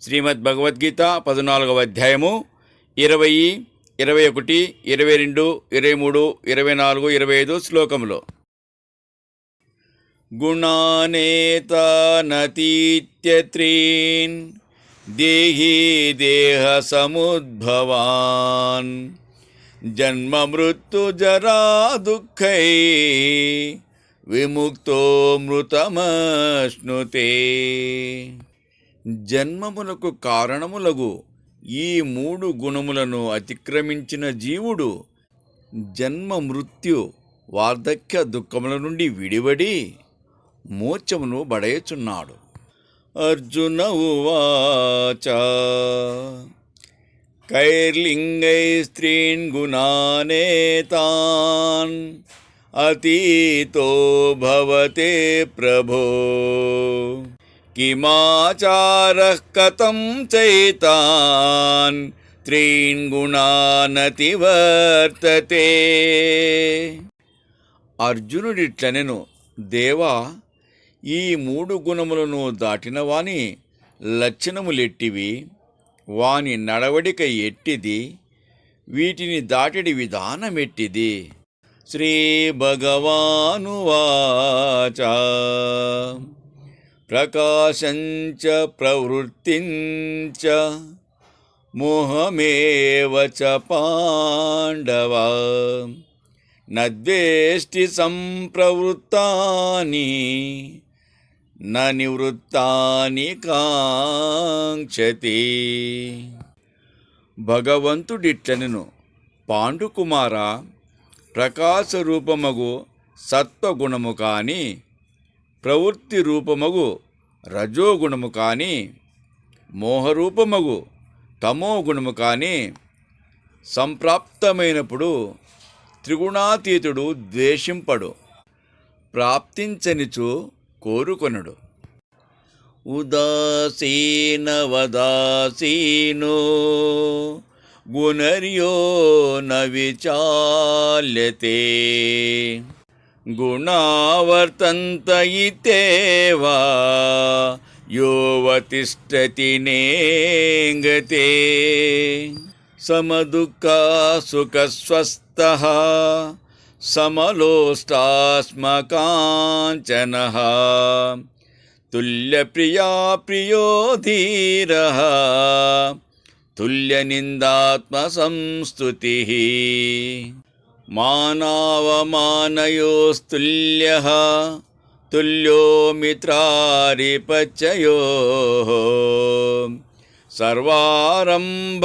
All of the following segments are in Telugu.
శ్రీమద్ భగవద్గీత 14వ అధ్యాయము 20, 21, 22, 23, 24, 25 శ్లోకములో గుణానేతానతీత్యత్రీన్ దేహి దేహ సముద్భవాన్ జన్మ మృత్యు జరా దుఃఖై విముక్తో మృతమశ్నుతే. జన్మములకు కారణములగు ఈ 3 గుణములను అతిక్రమించిన జీవుడు జన్మ మృత్యు వార్ధక్య దుఃఖముల నుండి విడివడి మోక్షమును బడయుచున్నాడు. అర్జున ఉవాచ కైర్లింగై స్త్రీన్ గుణానేతాన్ అతీతో భవతే ప్రభో కిమాచారః కథం చైతాన్ త్రీన్ గుణానతి వర్తతే. అర్జునుడిట్లనెను, దేవా, ఈ 3 గుణములను దాటిన వాని లక్షణములెట్టివి, వాని నడవడిక ఎట్టిది, వీటిని దాటడి విధానమెట్టిది. శ్రీ భగవానువాచ ప్రకాశంచ ప్రవృత్తించ మోహమేవ చ పాండవ నద్వేష్టి సంప్రవృత్తాని న నివృత్తాని కాంక్షతి. భగవంతుడిట్లనెను, పాండుకుమారా, ప్రకాశ రూపమగు సత్వగుణము కాని ప్రవృత్తి రూపమగు రజోగుణము కాని మోహరూపమగు తమోగుణము కాని సంప్రాప్తమైనప్పుడు త్రిగుణాతీతుడు ద్వేషింపడు, ప్రాప్తించనిచు కోరుకొనడు. ఉదాసీనవదాసీనో గుణర్యో న విచాల్యతే గుణావర్తంత ఇతేవా యోవతిష్ఠతి నేంగతే. సమదుఃఖ సుఖస్వస్థః సమలోష్టాస్మకాంచనః తుల్యప్రియా ప్రియో ధీరః తుల్యనిందాత్మసంస్తుతిః. మానావమానయోస్తుల్యః తుల్యో మిత్రారిపచ్చయోః సర్వారంభ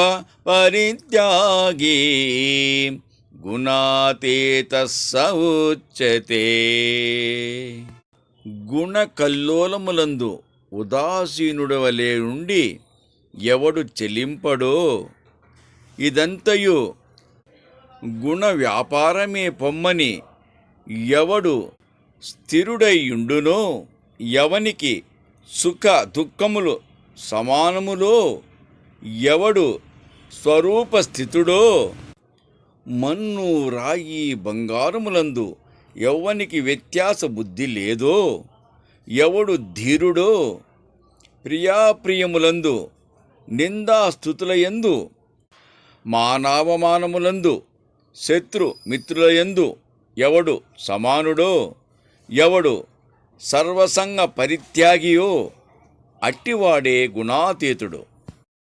పరిత్యాగీ గుణాతీతః స ఉచ్యతే. గుణకల్లోలములందు ఉదాసీనుడవలే నుండి ఎవడు చెలింపడో, ఇదంతయు గుణ వ్యాపారమే పొమ్మని ఎవడు స్థిరుడైయుండునో, ఎవనికి సుఖ దుఃఖములు సమానములో ఎవడు స్వరూపస్థితుడో, మన్ను రాయి బంగారములందు ఎవ్వనికి వ్యత్యాస బుద్ధి లేదో, ఎవడు ధీరుడో, ప్రియాప్రియములందు నిందాస్తుతులయందు మానావమానములందు శత్రు మిత్రులయందు ఎవడు సమానుడో, ఎవడు సర్వసంగ పరిత్యాగియో అట్టివాడే గుణాతీతుడు.